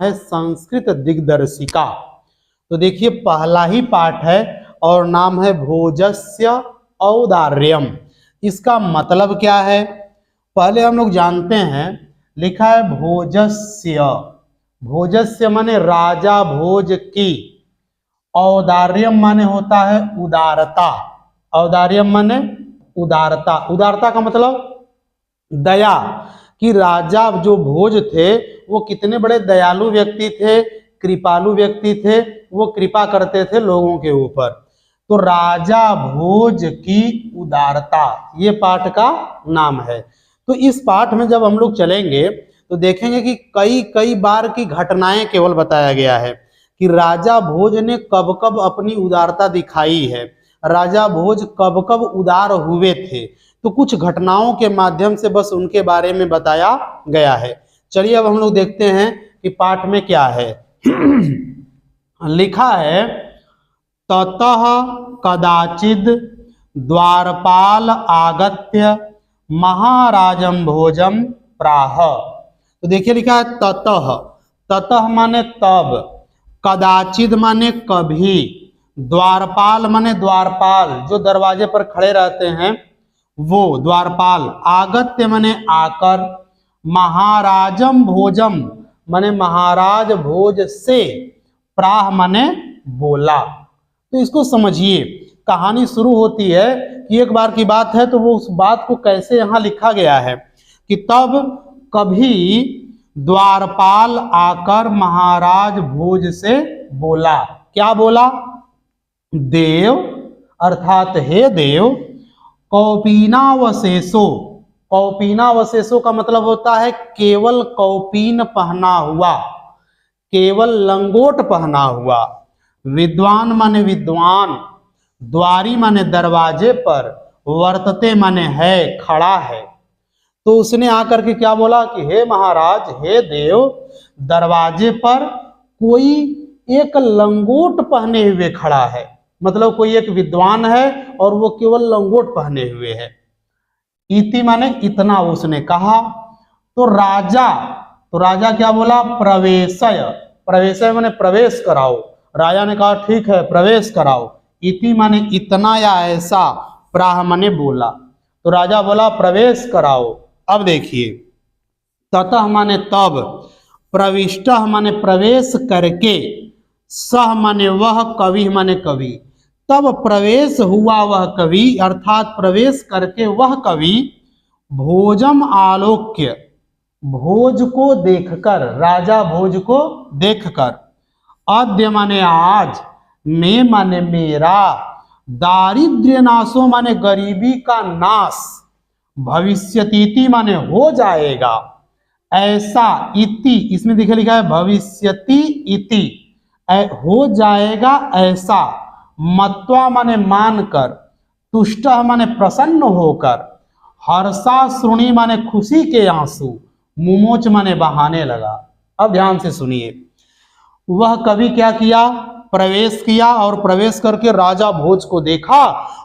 है संस्कृत दिग्दर्शिका। तो देखिए पहला ही पाठ है और नाम है भोजस्य औदार्यम। इसका मतलब क्या है पहले हम लोग जानते हैं। लिखा है भोजस्य, भोजस्य माने राजा भोज की, औदार्यम माने होता है उदारता, औदार्यम माने उदारता। उदारता का मतलब दया, कि राजा जो भोज थे वो कितने बड़े दयालु व्यक्ति थे, कृपालु व्यक्ति थे, वो कृपा करते थे लोगों के ऊपर। तो राजा भोज की उदारता ये पाठ का नाम है। तो इस पाठ में जब हम लोग चलेंगे तो देखेंगे कि कई कई बार की घटनाएं केवल बताया गया है कि राजा भोज ने कब कब अपनी उदारता दिखाई है, राजा भोज कब कब उदार हुए थे। तो कुछ घटनाओं के माध्यम से बस उनके बारे में बताया गया है। चलिए अब हम लोग देखते हैं कि पाठ में क्या है। लिखा है ततः कदाचिद द्वारपाल आगत्य महाराजं भोजम प्राह। तो देखिए लिखा है ततः, ततः माने तब, कदाचिद माने कभी, द्वारपाल माने द्वारपाल जो दरवाजे पर खड़े रहते हैं वो द्वारपाल, आगत्य माने आकर, महाराजम भोजम माने महाराज भोज से, प्राह माने बोला। तो इसको समझिए, कहानी शुरू होती है कि एक बार की बात है, तो वो उस बात को कैसे यहाँ लिखा गया है कि तब कभी द्वारपाल आकर महाराज भोज से बोला। क्या बोला? देव अर्थात हे देव, कौपीनावशेषो, कौपीनावशेषो का मतलब होता है केवल कौपीन पहना हुआ, केवल लंगोट पहना हुआ। विद्वान माने विद्वान, द्वारी माने दरवाजे पर, वर्तते माने है खड़ा है। तो उसने आकर के क्या बोला कि हे महाराज, हे देव, दरवाजे पर कोई एक लंगोट पहने हुए खड़ा है, मतलब कोई एक विद्वान है और वो केवल लंगोट पहने हुए है। इति माने इतना उसने कहा। तो राजा क्या बोला? प्रवेशय, प्रवेशय माने प्रवेश कराओ। राजा ने कहा ठीक है प्रवेश कराओ। इति माने इतना या ऐसा, प्राह माने बोला। तो राजा बोला प्रवेश कराओ। अब देखिए ततः माने तब, प्रविष्टः माने प्रवेश करके, सह माने वह, कवि माने कवि। तब प्रवेश हुआ वह कवि अर्थात प्रवेश करके वह कवि, भोजम आलोक्य, भोज को देखकर, राजा भोज को देखकर, अद्य माने आज, मे माने मेरा, दारिद्र्य नाशो माने गरीबी का नाश, भविष्यतीति माने हो जाएगा, ऐसा, इति इसमें देखिए लिखा है भविष्यति इति, हो जाएगा ऐसा, मत्वा माने मानकर, तुष्टः माने प्रसन्न होकर, हर्षा श्रुणी माने खुशी के आंसू, मुमोच माने बहाने लगा। अब ध्यान से सुनिए, वह कवि क्या किया? प्रवेश किया और प्रवेश करके राजा भोज को देखा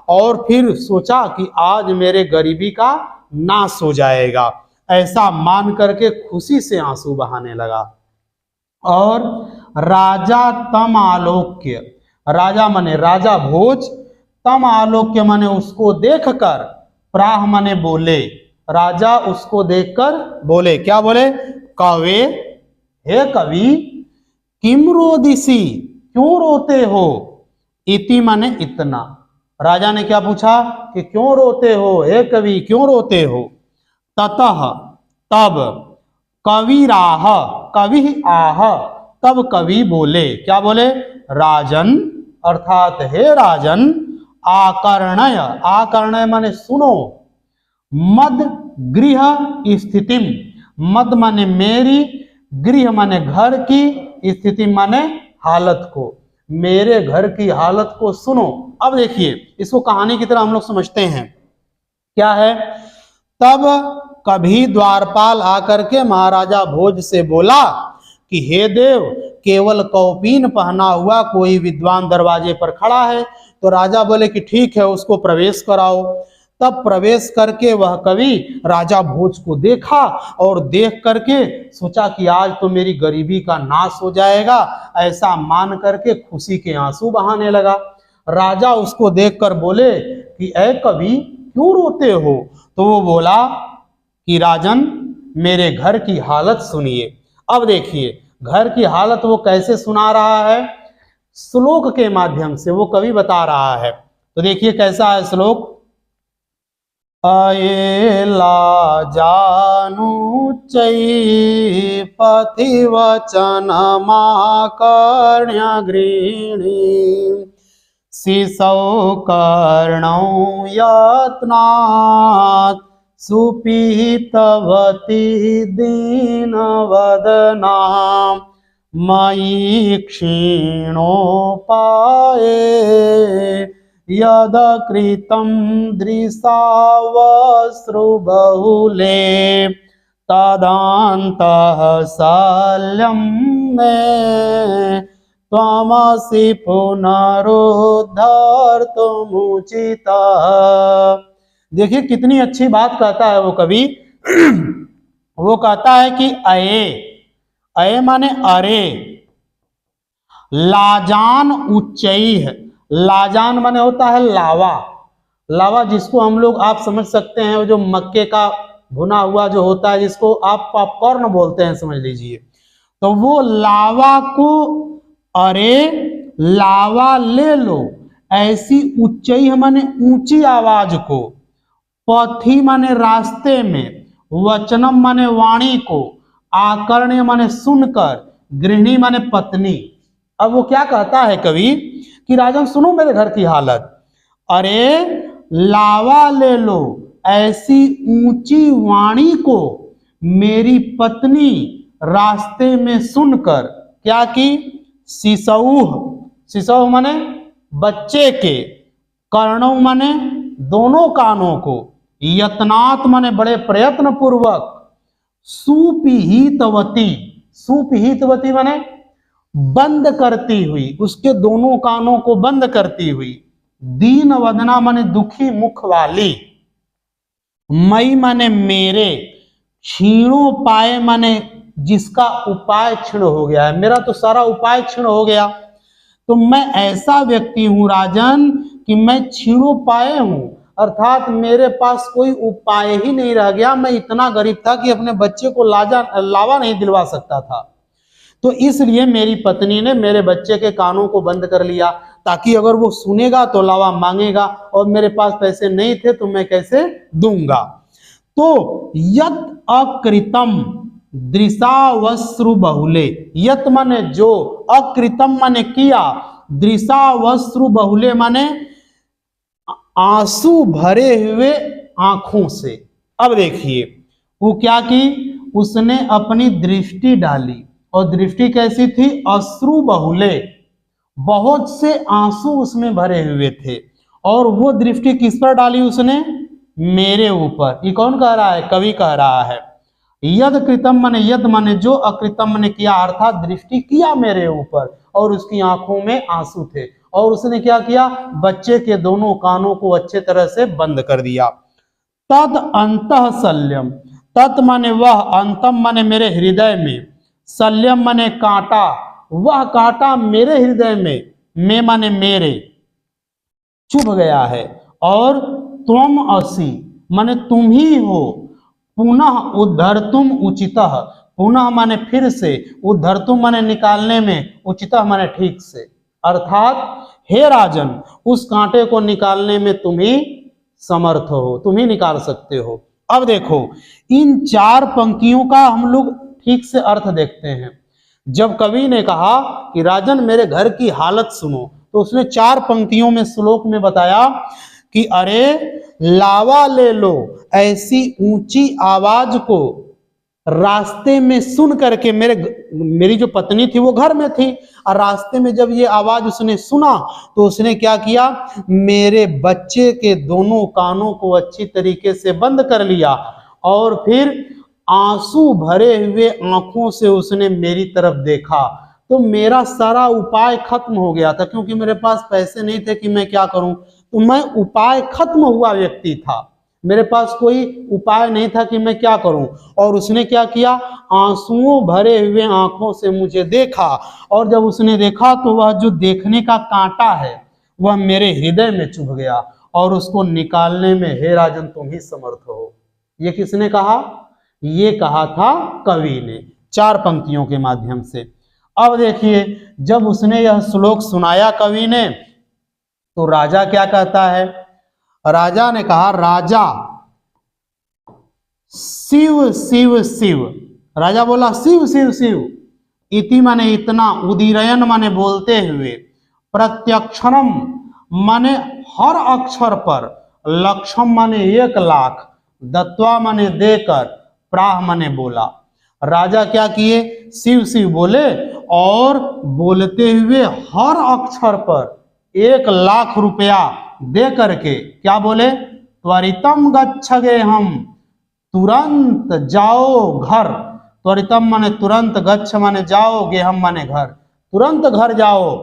और फिर सोचा कि आज मेरे गरीबी का नाश हो जाएगा, ऐसा मान करके खुशी से आंसू बहाने लगा। और राजा तम आलोक्य, राजा माने राजा भोज, तम आलोक्य माने उसको देखकर, प्राह माने बोले, राजा उसको देखकर बोले। क्या बोले? कवे, हे कवि, किम रोदिसी, क्यों रोते हो? इति माने इतना। राजा ने क्या पूछा कि क्यों रोते हो हे कवि, क्यों रोते हो? ततः तब, कविराह, कवि आह, तब कवि बोले। क्या बोले? राजन अर्थात हे राजन, आकर्णय, आकर्णय माने सुनो, मद गृह स्थितिम, मद माने मेरी, गृह माने घर की, स्थिति माने हालत को, मेरे घर की हालत को सुनो। अब देखिए इसको कहानी की तरह हम लोग समझते हैं। क्या है? तब कभी द्वारपाल आकर के महाराजा भोज से बोला कि हे देव, केवल कौपीन पहना हुआ कोई विद्वान दरवाजे पर खड़ा है। तो राजा बोले कि ठीक है उसको प्रवेश कराओ। तब प्रवेश करके वह कवि राजा भोज को देखा और देख करके सोचा कि आज तो मेरी गरीबी का नाश हो जाएगा, ऐसा मान करके खुशी के आंसू बहाने लगा। राजा उसको देखकर बोले कि ऐ कवि क्यों रोते हो? तो वो बोला कि राजन मेरे घर की हालत सुनिए। अब देखिए घर की हालत वो कैसे सुना रहा है, श्लोक के माध्यम से वो कवि बता रहा है। तो देखिए कैसा है श्लोक। अयेला जानू चै पथि वचन माकर्ण्य गृहिणी शिशौ कर्णौ यत्नात् सुपीतवती दीनवदना मयि क्षीणोपाये यदकृतं दृशावश्रुबहुले तदान्तः शल्यं मे त्वमसि पुनरुद्धर्तुमुचितः। देखिए कितनी अच्छी बात कहता है वो कवि। वो कहता है कि अये, अये माने अरे, लाजान उच्चैः, लाजान माने होता है लावा, लावा जिसको हम लोग आप समझ सकते हैं जो मक्के का भुना हुआ जो होता है जिसको आप पॉपकॉर्न बोलते हैं समझ लीजिए। तो वो लावा को अरे लावा ले लो, ऐसी उच्चैः माने ऊंची आवाज को, पथि माने रास्ते में, वचनम माने वाणी को, आकर्ण्य माने सुनकर, गृहिणी माने पत्नी। अब वो क्या कहता है कवि कि राजन सुनो मेरे घर की हालत, अरे लावा ले लो, ऐसी ऊंची वाणी को मेरी पत्नी रास्ते में सुनकर क्या की, शिशौह, शिशौह माने बच्चे के, कर्णों माने दोनों कानों को, यत्नात् माने बड़े प्रयत्न पूर्वक, सुपिहितवती, सुपिहितवती माने बंद करती हुई, उसके दोनों कानों को बंद करती हुई, दीन वदना माने दुखी मुख वाली, मई माने मेरे, क्षीणों पाए माने जिसका उपाय क्षीण हो गया है, मेरा तो सारा उपाय क्षीण हो गया। तो मैं ऐसा व्यक्ति हूं राजन कि मैं क्षीणों पाए हूं, अर्थात मेरे पास कोई उपाय ही नहीं रह गया। मैं इतना गरीब था कि अपने बच्चे को लावा नहीं दिलवा सकता था। तो इसलिए मेरी पत्नी ने मेरे बच्चे के कानों को बंद कर लिया ताकि अगर वो सुनेगा तो लावा मांगेगा, और मेरे पास पैसे नहीं थे तो मैं कैसे दूंगा। तो यत अकृतम दृशावश्रु बहुले, यत माने जो, अकृतम माने किया, दृशावश्रु बहुले माने आंसू भरे हुए आंखों से। अब देखिए वो क्या की, उसने अपनी दृष्टि डाली, और दृष्टि कैसी थी, अश्रु बहुले, बहुत से आंसू उसमें भरे हुए थे। और वो दृष्टि किस पर डाली उसने, मेरे ऊपर। ये कौन कह रहा है, कवि कह रहा है। यद कृतम माने यद माने जो, अकृतम माने किया, अर्थात दृष्टि किया मेरे ऊपर, और उसकी आंखों में आंसू थे, और उसने क्या किया, बच्चे के दोनों कानों को अच्छे तरह से बंद कर दिया। तद अंतः शल्यम, तत् माने वह, अंतम माने मेरे हृदय में, शल्यम माने कांटा, वह कांटा मेरे हृदय में माने मेरे, चुभ गया है। और त्वम असि माने तुम ही हो, पुनः उद्धर्तुम उचितः, पुनः माने फिर से, उद्धर्तुम माने निकालने में, उचितः माने ठीक से, अर्थात हे राजन उस कांटे को निकालने में तुम ही समर्थ हो, तुम ही निकाल सकते हो। अब देखो इन चार पंक्तियों का हम लोग ठीक से अर्थ देखते हैं। जब कवि ने कहा कि राजन मेरे घर की हालत सुनो, तो उसने चार पंक्तियों में श्लोक में बताया कि अरे लावा ले लो, ऐसी ऊंची आवाज को रास्ते में सुन करके, मेरी जो पत्नी थी वो घर में थी, और रास्ते में जब ये आवाज उसने सुना तो उसने क्या किया, मेरे बच्चे के दोनों कानों को अच्छी तरीके से बंद कर लिया, और फिर आंसू भरे हुए आंखों से उसने मेरी तरफ देखा। तो मेरा सारा उपाय खत्म हो गया था, क्योंकि मेरे पास पैसे नहीं थे कि मैं क्या करूं, तो मैं उपाय खत्म हुआ व्यक्ति था। मेरे पास कोई उपाय नहीं था कि मैं क्या करूं। और उसने क्या किया, आंसुओं भरे हुए आंखों से मुझे देखा, और जब उसने देखा तो वह जो देखने का कांटा है वह मेरे हृदय में चुभ गया, और उसको निकालने में हे राजन तुम ही समर्थ हो। ये किसने कहा, ये कहा था कवि ने 4 पंक्तियों के माध्यम से। अब देखिए, जब उसने यह श्लोक सुनाया कवि ने, तो राजा क्या कहता है, राजा ने कहा, राजा शिव शिव शिव, राजा बोला शिव शिव शिव, इति माने इतना, उदीरयन माने बोलते हुए, प्रत्यक्षरम माने हर अक्षर पर, लक्षम माने 1 लाख, दत्वा माने देकर, प्राह माने बोला। राजा क्या किए, शिव शिव बोले, और बोलते हुए हर अक्षर पर 1 लाख रुपया दे करके क्या बोले, त्वरितम गच्छगे हम, तुरंत जाओ घर, त्वरितम माने तुरंत, गच्छ माने जाओगे, हम माने घर, तुरंत घर जाओ,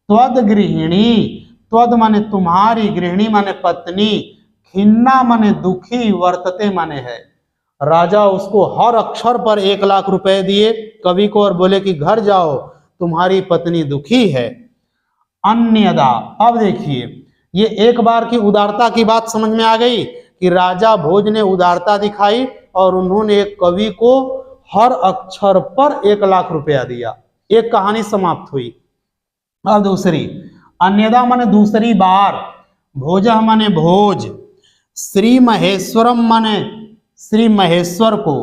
त्वद गृहिणी, त्वद माने तुम्हारी, गृहिणी माने पत्नी, खिन्ना माने दुखी, वर्तते माने है। राजा उसको हर अक्षर पर 1 लाख रुपए दिए कवि को, और बोले कि घर जाओ, तुम्हारी पत्नी दुखी है। अन्यदा, अब देखिए, ये एक बार की उदारता की बात समझ में आ गई कि राजा भोज ने उदारता दिखाई, और उन्होंने एक कवि को हर अक्षर पर 1 लाख रुपया दिया। एक कहानी समाप्त हुई। अब दूसरी, अन्यदा माने दूसरी बार, भोज माने भोज, श्री महेश्वरम माने श्री महेश्वर को,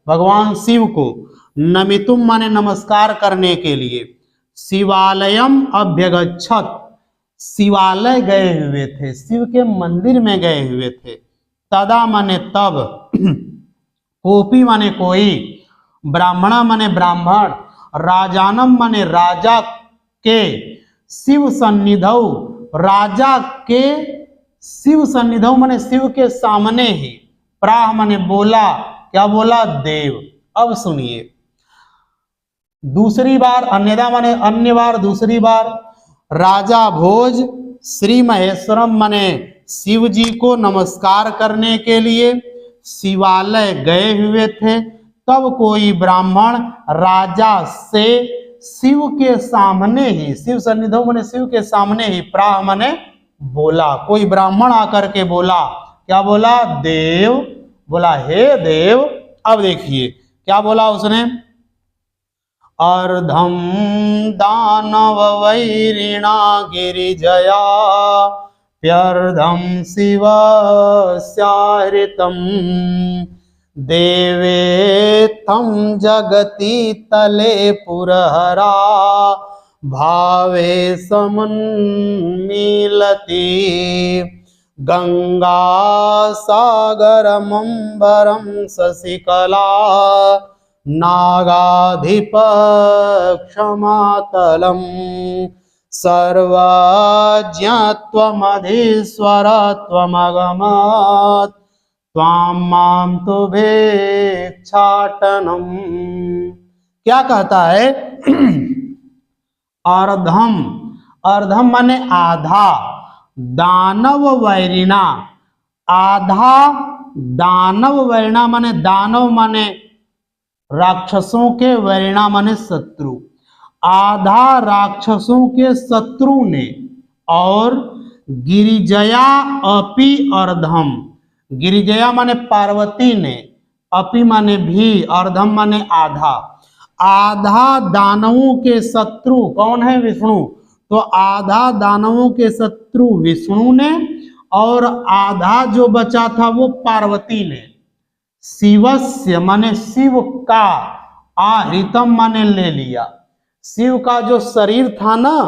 भगवान शिव को, नमितुम माने नमस्कार करने के लिए, शिवालयम अभ्यगच्छत, शिवालय गए हुए थे, शिव के मंदिर में गए हुए थे, तदा माने तब, कोपी माने कोई, ब्राह्मणा माने ब्राह्मण, राजानम माने राजा के, शिव सन्निधौ, राजा के शिव सन्निधौ माने शिव के सामने ही, प्राह माने बोला, क्या बोला, देव। अब सुनिए, दूसरी बार, अन्यदा माने अन्य बार, दूसरी बार, राजा भोज श्री महेश्वरम माने शिव जी को नमस्कार करने के लिए शिवालय गए हुए थे, तब कोई ब्राह्मण राजा से शिव के सामने ही, शिव सन्निधौ माने शिव के सामने ही, प्राह माने बोला, कोई ब्राह्मण आकर के बोला, क्या बोला, देव, बोला हे देव। अब देखिए क्या बोला उसने, अर्धम दानव वैरिणा गिरिजया, प्यर्धम शिव स्याहृतम, देवे तम जगति तले पुरहरा, भावे समन्मीलति, गंगा सागरमंबरम शशिकला, नागाधिप क्षमातलम, सर्वज्ञत्वमधीश्वरत्वमगमत्, त्वां मां तु भेक्षाटनम। क्या कहता है, अर्धम, अर्धम माने आधा, दानव वैरिणा, आधा दानव वैरिणा माने दानव माने राक्षसों के, वैरिणा माने शत्रु, आधा राक्षसों के शत्रु ने, और गिरिजया अपि अर्धम, गिरिजया माने पार्वती ने, अपि माने भी, अर्धम माने आधा, आधा दानवों के शत्रु कौन है, विष्णु, तो आधा दानवों के शत्रु विष्णु ने, और आधा जो बचा था वो पार्वती ने। शिवस्य माने शिव का, आहृतम माने ले लिया, शिव का जो शरीर था ना,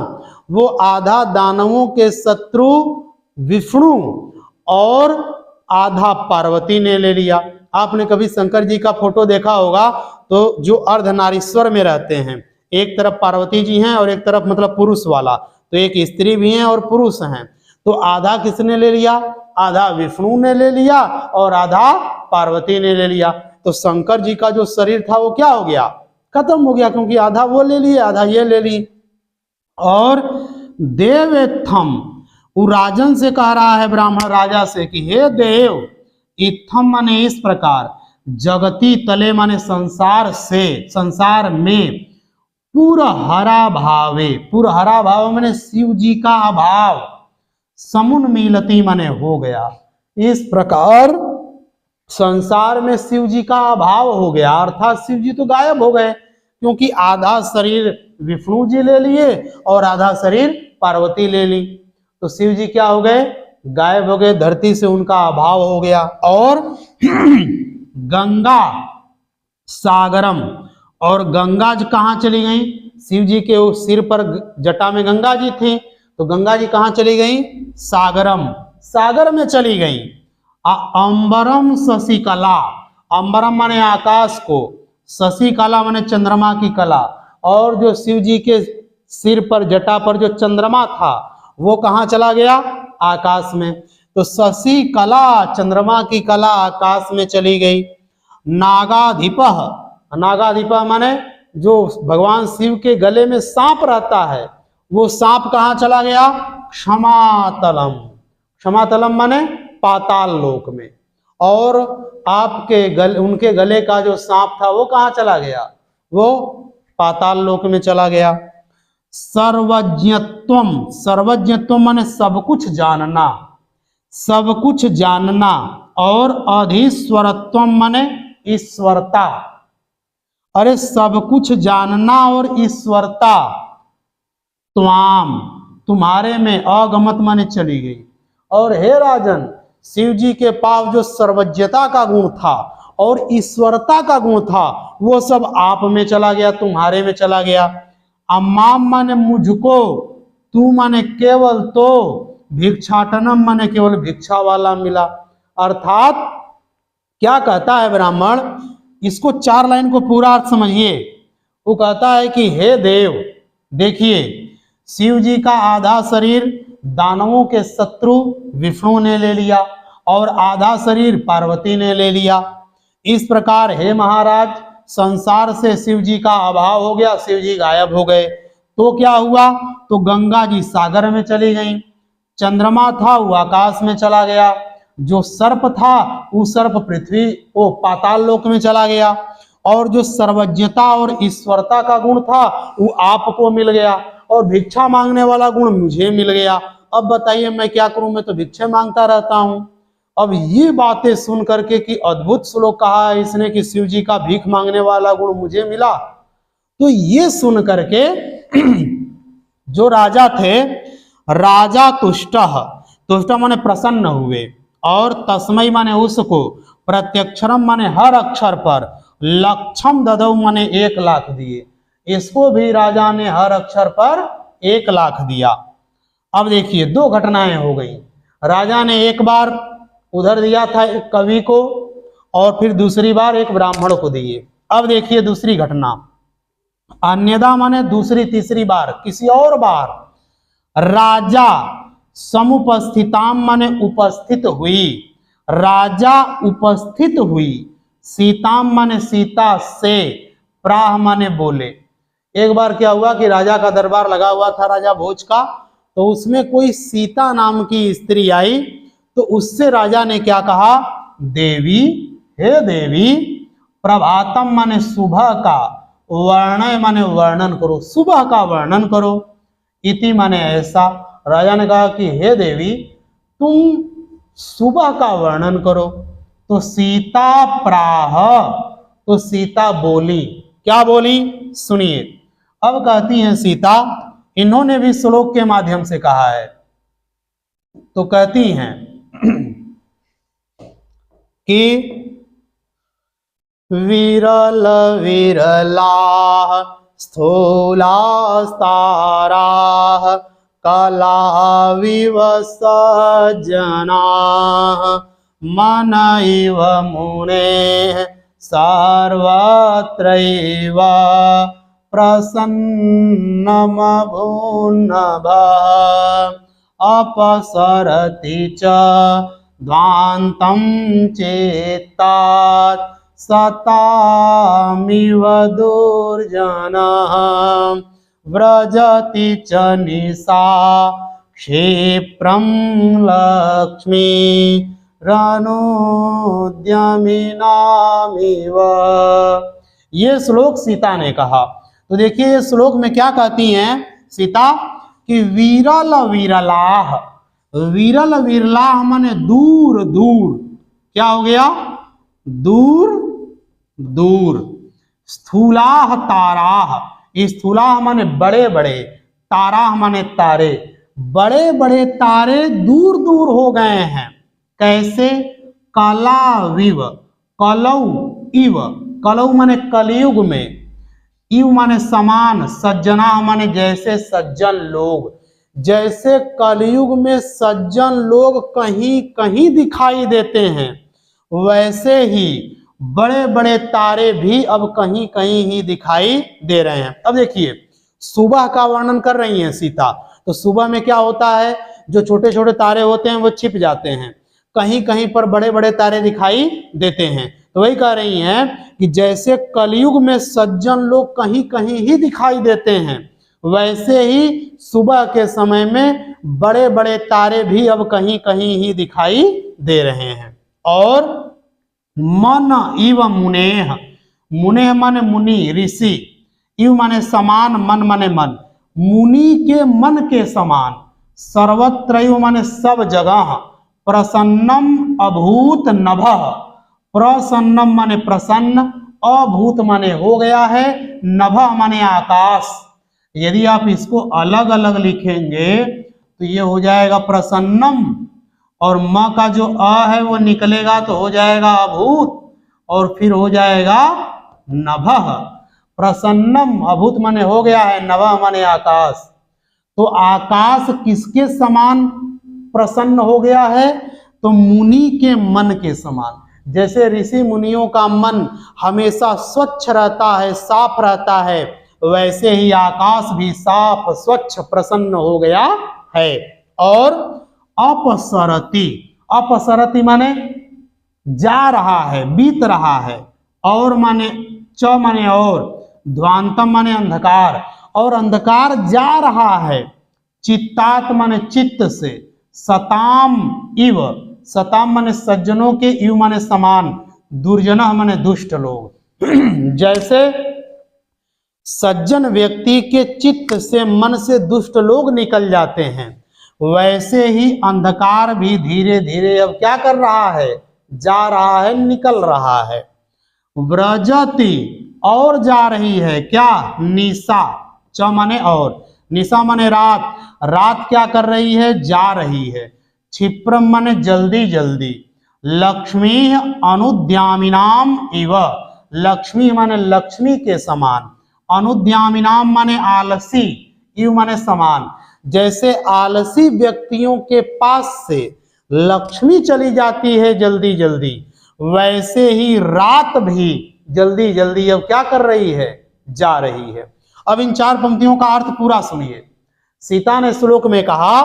वो आधा दानवों के शत्रु विष्णु और आधा पार्वती ने ले लिया। आपने कभी शंकर जी का फोटो देखा होगा, तो जो अर्धनारीश्वर में रहते हैं, एक तरफ पार्वती जी हैं और एक तरफ मतलब पुरुष वाला, तो एक स्त्री भी हैं और पुरुष हैं, तो आधा किसने ले लिया, आधा विष्णु ने ले लिया और आधा पार्वती ने ले लिया। तो शंकर जी का जो शरीर था वो क्या हो गया, खत्म हो गया, क्योंकि आधा वो ले लिए आधा ये ले ली। और देवेत्थम, वो राजन से कह रहा है, ब्राह्मण राजा से कि हे देव, इत्थम माने इस प्रकार, जगती तले माने संसार से, संसार में, पुरहरा भावे, पुरहरा भाव माने शिव जी का अभाव, समुन्मीलति माने हो गया। इस प्रकार संसार में शिव जी का अभाव हो गया, अर्थात शिव जी तो गायब हो गए, क्योंकि आधा शरीर विष्णु जी ले लिए और आधा शरीर पार्वती ले ली, तो शिव जी क्या हो गए, गायब हो गए, धरती से उनका अभाव हो गया। और गंगा सागरम, और गंगा जी कहाँ चली गई, शिव जी के उस सिर पर जटा में गंगा जी थी, तो गंगा जी कहाँ चली गई, सागरम, सागर में चली गई। अंबरम शशिकला, अंबरम माने आकाश को, शशिकला माने चंद्रमा की कला, और जो शिव जी के सिर पर जटा पर जो चंद्रमा था वो कहाँ चला गया, आकाश में, तो शशिकला चंद्रमा की कला आकाश में चली गई। नागाधिपः, नागाधिपः माने जो भगवान शिव के गले में सांप रहता है, वो सांप कहाँ चला गया, क्षमातलम, क्षमातलम माने पाताल लोक में, और आपके गले, उनके गले का जो सांप था वो कहाँ चला गया, वो पाताल लोक में चला गया। सर्वज्ञत्वम, सर्वज्ञत्व माने सब कुछ जानना, सब कुछ जानना, और अधीश्वरत्व माने ईश्वरता, अरे सब कुछ जानना और ईश्वरता, त्वाम तुम्हारे में, अगमत माने चली गई। और हे राजन, शिव जी के पास जो सर्वज्ञता का गुण था और ईश्वरता का गुण था वो सब आप में चला गया, तुम्हारे में चला गया। अम्माम माने मुझको, तू माने केवल, तो भिक्षाटनम माने केवल भिक्षा वाला मिला। अर्थात क्या कहता है ब्राह्मण, इसको 4 लाइन को पूरा अर्थ समझिए। वो कहता है कि हे देव, देखिए शिव जी का आधा शरीर दानवों के शत्रु विष्णु ने ले लिया और आधा शरीर पार्वती ने ले लिया। इस प्रकार हे महाराज, संसार से शिव जी का अभाव हो गया, शिव जी गायब हो गए, तो क्या हुआ, तो गंगा जी सागर में चली गई, चंद्रमा था वो आकाश में चला गया, जो सर्प था वो सर्प पृथ्वी वो पाताल लोक में चला गया, और जो सर्वज्ञता और ईश्वरता का गुण था वो आपको मिल गया, और भिक्षा मांगने वाला गुण मुझे मिल गया। अब बताइए मैं क्या करूं, मैं तो भिक्षा मांगता रहता हूं। अब ये बातें सुन करके कि अद्भुत श्लोक कहा है इसने कि शिव जी का भीख मांगने वाला गुण मुझे मिला, तो ये सुन करके जो राजा थे, राजा तुष्टः, तुष्ट माने प्रसन्न हुए, और तस्मै माने उसको, प्रत्यक्षरम माने हर अक्षर पर, लक्षम ददौ माने 1 लाख दिए, इसको भी राजा ने हर अक्षर पर 1 लाख दिया। अब देखिए 2 घटनाएं हो गई, राजा ने एक बार उधर दिया था एक कवि को और फिर दूसरी बार एक ब्राह्मण को दिए। अब देखिए दूसरी घटना, अन्यदा माने दूसरी तीसरी बार, किसी और बार, राजा समुपस्थिताम माने उपस्थित हुई, राजा उपस्थित हुई, सीताम माने सीता से, प्राह माने बोले। एक बार क्या हुआ कि राजा का दरबार लगा हुआ था, राजा भोज का, तो उसमें कोई सीता नाम की स्त्री आई, तो उससे राजा ने क्या कहा, देवी, हे देवी, प्रभातम माने सुबह का, वर्णय माने वर्णन करो, सुबह का वर्णन करो, इति माने ऐसा। राजा ने कहा कि हे देवी तुम सुबह का वर्णन करो, तो सीता प्राह, तो सीता बोली, क्या बोली, सुनिए। अब कहती हैं सीता, इन्होंने भी श्लोक के माध्यम से कहा है, तो कहती हैं कि विरल विरला स्थूलास्तारा कला विवस जना मन इव मुने सर्वत्रैव प्रसन्नमभून्नभ अपसरति च ध्वान्तं चेत्तात् सतामिव दुर्जनः व्रजति च निशा क्षिप्रं लक्ष्मी रनुद्यमिनामिव। ये श्लोक सीता ने कहा। तो देखिए इस श्लोक में क्या कहती हैं सीता कि वीरल विरलाह, विरल विरलाह माने दूर दूर, क्या हो गया दूर दूर। स्थूलाह ताराह, स्थूलाह माने बड़े बड़े, ताराह माने तारे, बड़े बड़े तारे दूर दूर हो गए हैं। कैसे? कलाविव, कलौ इव, कलौ माने कलयुग में, इव माने समान, सज्जना माने जैसे सज्जन लोग, जैसे कलयुग में सज्जन लोग कहीं कहीं दिखाई देते हैं, वैसे ही बड़े बड़े तारे भी अब कहीं कहीं ही दिखाई दे रहे हैं। अब देखिए सुबह का वर्णन कर रही हैं सीता, तो सुबह में क्या होता है, जो छोटे छोटे तारे होते हैं वो छिप जाते हैं, कहीं कहीं पर बड़े बड़े तारे दिखाई देते हैं। तो वही कह रही हैं कि जैसे कलयुग में सज्जन लोग कहीं कहीं ही दिखाई देते हैं, वैसे ही सुबह के समय में बड़े बड़े तारे भी अब कहीं कहीं ही दिखाई दे रहे हैं। और मन इव मुनेह, मुनेह माने मुनि ऋषि, इव माने समान, मन माने मन, मुनि के मन के समान, सर्वत्र इव माने सब जगह, प्रसन्नम अभूत नभः, प्रसन्नम माने प्रसन्न, अभूत माने हो गया है, नभः माने आकाश। यदि आप इसको अलग अलग लिखेंगे तो ये हो जाएगा प्रसन्नम, और म का जो अ है वो निकलेगा तो हो जाएगा अभूत, और फिर हो जाएगा नभः। प्रसन्नम अभूत माने हो गया है, नभः माने आकाश। तो आकाश किसके समान प्रसन्न हो गया है? तो मुनि के मन के समान। जैसे ऋषि मुनियों का मन हमेशा स्वच्छ रहता है, साफ रहता है, वैसे ही आकाश भी साफ स्वच्छ प्रसन्न हो गया है। और अपसरति, अपसरति माने जा रहा है, बीत रहा है, और माने च माने और, ध्वांतम माने अंधकार, और अंधकार जा रहा है, चित्तात माने चित्त से, सताम इव, सताम माने सज्जनों के, इव माने समान, दुर्जनः माने दुष्ट लोग। जैसे सज्जन व्यक्ति के चित्त से, मन से दुष्ट लोग निकल जाते हैं, वैसे ही अंधकार भी धीरे धीरे अब क्या कर रहा है, जा रहा है, निकल रहा है। व्रजति और जा रही है, क्या? निशा, च माने और, निशा माने रात, रात क्या कर रही है, जा रही है। क्षिप्रम माने जल्दी जल्दी, लक्ष्मी अनुद्यामिनाम इव, लक्ष्मी माने लक्ष्मी के समान, अनुद्यामिनाम माने आलसी, इव माने समान। जैसे आलसी व्यक्तियों के पास से लक्ष्मी चली जाती है जल्दी जल्दी, वैसे ही रात भी जल्दी जल्दी अब क्या कर रही है, जा रही है। अब इन चार पंक्तियों का अर्थ पूरा सुनिए। सीता ने श्लोक में कहा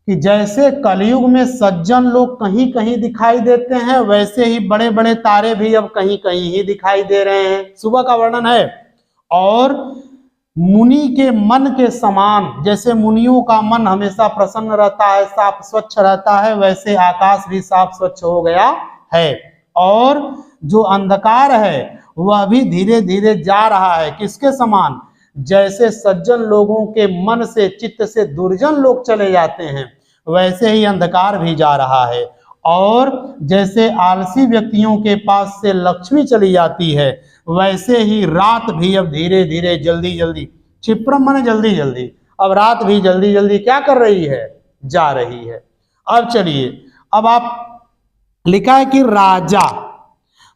कि जैसे कलयुग में सज्जन लोग कहीं कहीं दिखाई देते हैं, वैसे ही बड़े बड़े तारे भी अब कहीं कहीं ही दिखाई दे रहे हैं। सुबह का वर्णन है। और मुनि के मन के समान, जैसे मुनियों का मन हमेशा प्रसन्न रहता है, साफ स्वच्छ रहता है, वैसे आकाश भी साफ स्वच्छ हो गया है। और जो अंधकार है वह भी धीरे धीरे जा रहा है, किसके समान? जैसे सज्जन लोगों के मन से, चित्त से दुर्जन लोग चले जाते हैं, वैसे ही अंधकार भी जा रहा है। और जैसे आलसी व्यक्तियों के पास से लक्ष्मी चली जाती है, वैसे ही रात भी अब धीरे धीरे जल्दी जल्दी, क्षिप्रम माने जल्दी जल्दी, अब रात भी जल्दी जल्दी क्या कर रही है, जा रही है। अब चलिए, अब आप लिखा है कि राजा,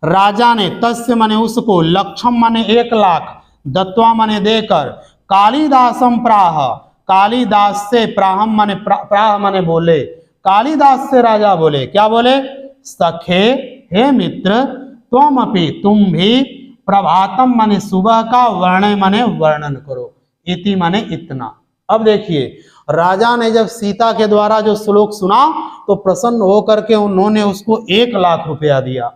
राजा ने, तस्य माने उसको, लक्षम माने 1 लाख, दत्वा माने देकर, कालिदासम प्राह, कालिदास से, प्राहम माने प्राह माने बोले, कालिदास से राजा बोले, क्या बोले? सखे, हे मित्र, त्वमपि, तुम भी, प्रभातम माने सुबह का, वर्ण माने वर्णन करो, इति माने इतना। अब देखिए, राजा ने जब सीता के द्वारा जो श्लोक सुना तो प्रसन्न होकर के उन्होंने उसको 1 लाख रुपया दिया,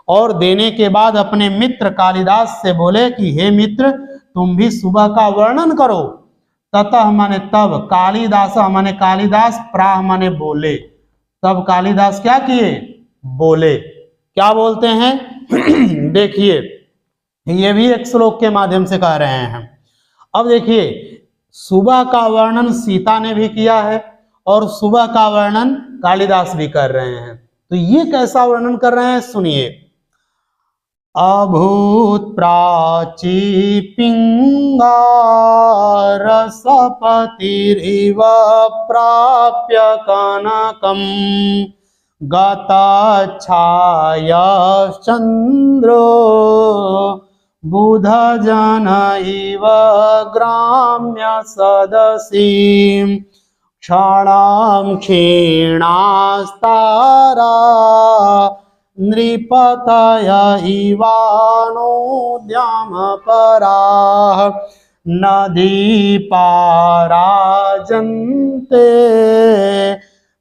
और देने के बाद अपने मित्र कालिदास से बोले कि हे मित्र, तुम भी सुबह का वर्णन करो। ततः माने तब, कालिदास माने कालिदास, प्राह माने बोले, तब कालिदास क्या किए, बोले। क्या बोलते हैं देखिए, ये भी एक श्लोक के माध्यम से कह रहे हैं। अब देखिए, सुबह का वर्णन सीता ने भी किया है और सुबह का वर्णन कालिदास भी कर रहे हैं। तो ये कैसा वर्णन कर रहे हैं, सुनिए। अभूत प्राची पिंगार सपतिरिव प्राप्य कनकम गतच्छायाश्चन्द्रो बुध जन इव ग्राम्य सदसी क्षणां क्षीणास्तारा नृपतय इवानोद्यम पराः नदीपाराजन्ते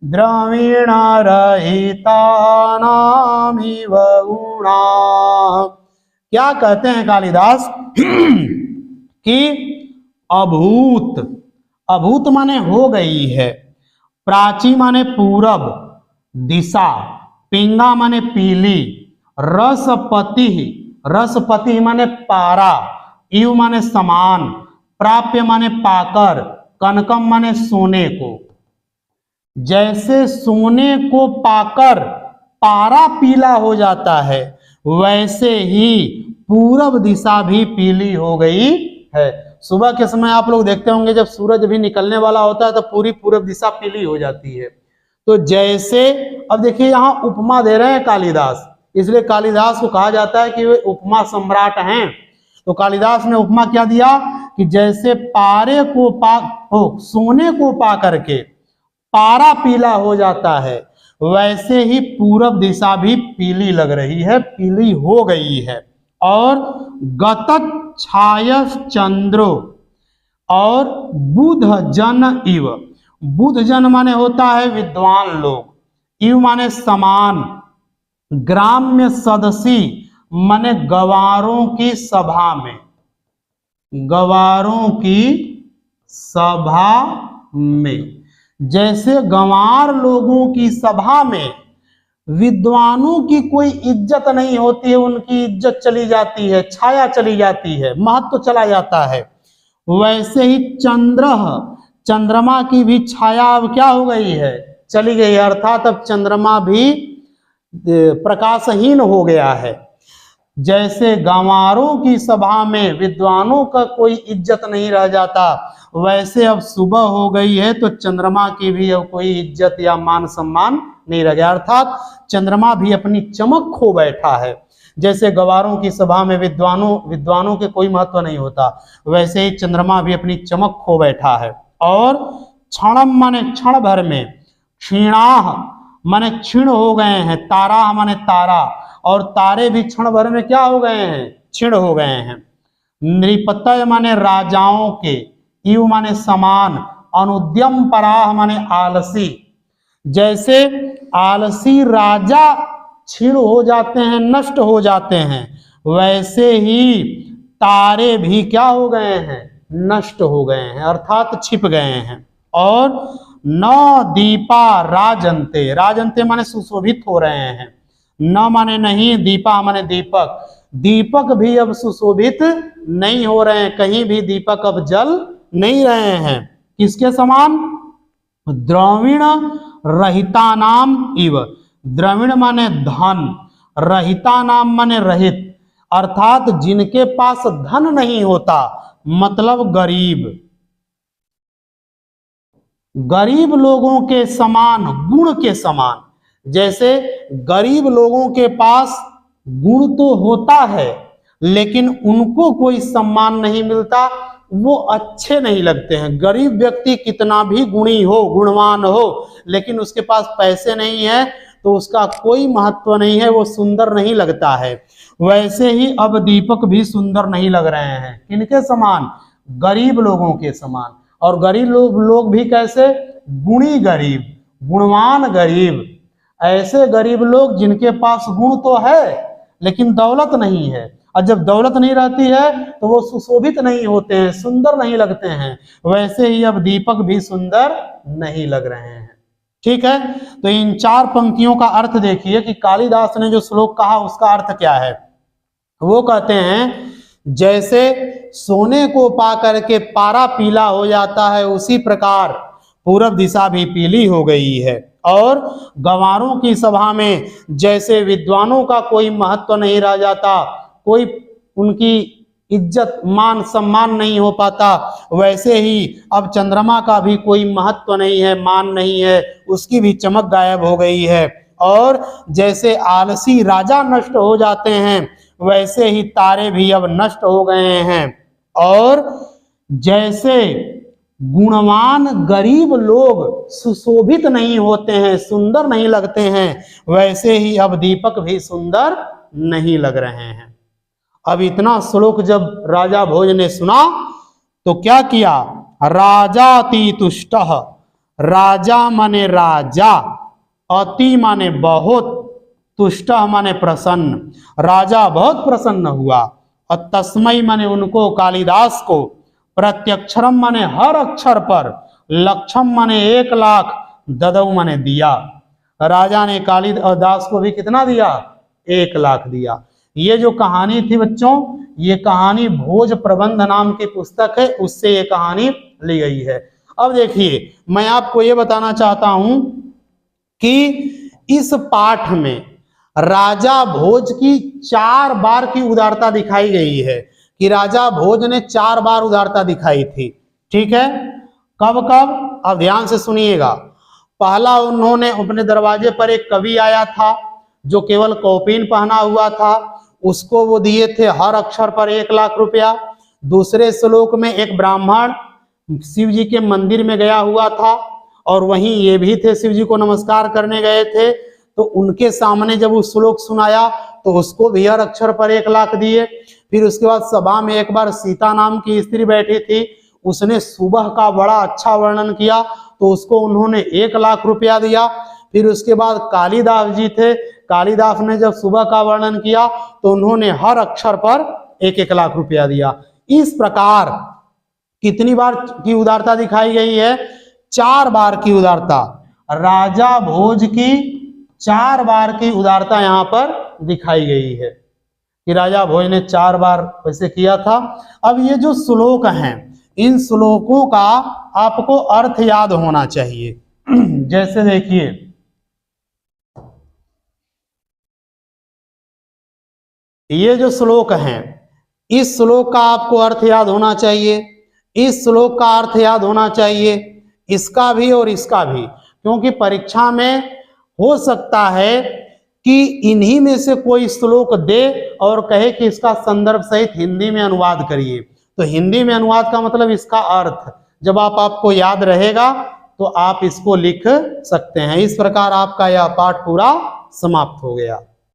द्रविणरहितानामिव गुणाः। क्या कहते हैं कालिदास कि अभूत, अभूत माने हो गई है, प्राची माने पूरब दिशा, पिंगा माने पीली, रसपति, रसपति माने पारा, इव माने समान, प्राप्य माने पाकर, कनकम माने सोने को। जैसे सोने को पाकर पारा पीला हो जाता है, वैसे ही पूरब दिशा भी पीली हो गई है। सुबह के समय आप लोग देखते होंगे जब सूरज भी निकलने वाला होता है तो पूरी पूरब दिशा पीली हो जाती है। तो जैसे, अब देखिए यहाँ उपमा दे रहे हैं कालिदास, इसलिए कालिदास को कहा जाता है कि वे उपमा सम्राट हैं। तो कालिदास ने उपमा क्या दिया कि जैसे पारे को सोने को पा करके पारा पीला हो जाता है, वैसे ही पूरब दिशा भी पीली लग रही है, पीली हो गई है। और गतच्छायाश्चन्द्रो और बुध जन इव, बुध जन माने होता है विद्वान लोग, इव माने समान, ग्राम्य सदसी माने गवारों की सभा में, गवारों की सभा में। जैसे गंवार लोगों की सभा में विद्वानों की कोई इज्जत नहीं होती है, उनकी इज्जत चली जाती है, छाया चली जाती है, महत्व चला जाता है, वैसे ही चंद्र, चंद्रमा की भी छाया अब क्या हो गई है, चली गई है। अर्थात अब चंद्रमा भी प्रकाशहीन हो गया है। जैसे गंवारों की सभा में विद्वानों का कोई इज्जत नहीं रह जाता, वैसे अब सुबह हो गई है तो चंद्रमा की भी अब कोई इज्जत या मान सम्मान नहीं रह गया। अर्थात चंद्रमा भी अपनी चमक खो बैठा है। जैसे गंवारों की सभा में विद्वानों के कोई महत्व नहीं होता, वैसे ही चंद्रमा भी अपनी चमक खो बैठा है। और क्षणम माने क्षण भर में, क्षीणाह माने क्षीण हो गए हैं, तारा माने तारा, और तारे भी क्षण भर में क्या हो गए हैं, क्षीण हो गए हैं। नृपतय माने राजाओं के, इव माने समान, अनुद्यम पराह माने आलसी। जैसे आलसी राजा क्षीण हो जाते हैं, नष्ट हो जाते हैं, वैसे ही तारे भी क्या हो गए हैं, नष्ट हो गए हैं, अर्थात छिप गए हैं। और न दीपा राजंते, राजंते माने सुशोभित हो रहे हैं, न माने नहीं, दीपा माने दीपक, दीपक भी अब सुशोभित नहीं हो रहे हैं, कहीं भी दीपक अब जल नहीं रहे हैं। किसके समान, द्रविण रहिता नाम इव, द्रविण माने धन, रहिता नाम माने रहित, अर्थात जिनके पास धन नहीं होता, मतलब गरीब, गरीब लोगों के समान, गुण के समान। जैसे गरीब लोगों के पास गुण तो होता है लेकिन उनको कोई सम्मान नहीं मिलता, वो अच्छे नहीं लगते हैं। गरीब व्यक्ति कितना भी गुणी हो, गुणवान हो, लेकिन उसके पास पैसे नहीं है तो उसका कोई महत्व नहीं है, वो सुंदर नहीं लगता है। वैसे ही अब दीपक भी सुंदर नहीं लग रहे हैं। किनके समान, गरीब लोगों के समान। और गरीब लोग भी कैसे, गुणी गरीब, गुणवान गरीब, ऐसे गरीब लोग जिनके पास गुण तो है लेकिन दौलत नहीं है। और जब दौलत नहीं रहती है तो वो सुशोभित नहीं होते हैं, सुंदर नहीं लगते हैं। वैसे ही अब दीपक भी सुंदर नहीं लग रहे हैं। ठीक है, तो इन 4 पंक्तियों का अर्थ देखिए कि कालिदास ने जो श्लोक कहा उसका अर्थ क्या है। वो कहते हैं जैसे सोने को पा करके पारा पीला हो जाता है, उसी प्रकार पूरब दिशा भी पीली हो गई है। और गंवारों की सभा में जैसे विद्वानों का कोई महत्व नहीं रह जाता, कोई उनकी इज्जत मान सम्मान नहीं हो पाता, वैसे ही अब चंद्रमा का भी कोई महत्व नहीं है, मान नहीं है, उसकी भी चमक गायब हो गई है। और जैसे आलसी राजा नष्ट हो जाते हैं, वैसे ही तारे भी अब नष्ट हो गए हैं। और जैसे गुणवान गरीब लोग सुशोभित नहीं होते हैं, सुंदर नहीं लगते हैं, वैसे ही अब दीपक भी सुंदर नहीं लग रहे हैं। अब इतना श्लोक जब राजा भोज ने सुना तो क्या किया, राजाति तुष्टः, राजा माने राजा, अति माने बहुत, तुष्टः माने प्रसन्न, राजा बहुत प्रसन्न हुआ। और तस्मै माने उनको, कालिदास को, प्रत्यक्षरम माने हर अक्षर पर, लक्षम माने 1 लाख, ददौ माने दिया। राजा ने कालिदास को भी कितना दिया, 1 लाख दिया। ये जो कहानी थी बच्चों, ये कहानी भोज प्रबंध नाम की पुस्तक है, उससे ये कहानी ली गई है। अब देखिए मैं आपको ये बताना चाहता हूं कि इस पाठ में राजा भोज की 4 बार की उदारता दिखाई गई है, कि राजा भोज ने 4 बार उदारता दिखाई थी। ठीक है, कब कब, अब ध्यान से सुनिएगा। पहला उन्होंने अपने दरवाजे पर एक कवि आया था जो केवल कौपीन पहना हुआ था, उसको वो दिए थे हर अक्षर पर 1 लाख रुपया। दूसरे श्लोक में एक ब्राह्मण शिव जी के मंदिर में गया हुआ था और वहीं ये भी थे, शिव जी को नमस्कार करने गए थे, तो उनके सामने जब वो श्लोक सुनाया तो उसको भी हर अक्षर पर 1 लाख दिए। फिर उसके बाद सभा में एक बार सीता नाम की स्त्री बैठी थी, उसने सुबह का बड़ा अच्छा वर्णन किया तो उसको उन्होंने 1 लाख रुपया दिया। फिर उसके बाद कालिदास जी थे, कालिदास ने जब सुबह का वर्णन किया तो उन्होंने हर अक्षर पर 1-1 लाख रुपया दिया। इस प्रकार कितनी बार की उदारता दिखाई गई है, 4 बार की उदारता। राजा भोज की 4 बार की उदारता यहाँ पर दिखाई गई है कि राजा भोज ने 4 बार वैसे किया था। अब ये जो श्लोक हैं, इन श्लोकों का आपको अर्थ याद होना चाहिए। जैसे देखिए, ये जो श्लोक हैं, इस श्लोक का आपको अर्थ याद होना चाहिए, इस श्लोक का अर्थ याद होना चाहिए, इसका भी और इसका भी, क्योंकि परीक्षा में हो सकता है कि इन्हीं में से कोई श्लोक दे और कहे कि इसका संदर्भ सहित हिंदी में अनुवाद करिए। तो हिंदी में अनुवाद का मतलब इसका अर्थ जब आपको याद रहेगा तो आप इसको लिख सकते हैं। इस प्रकार आपका यह पाठ पूरा समाप्त हो गया।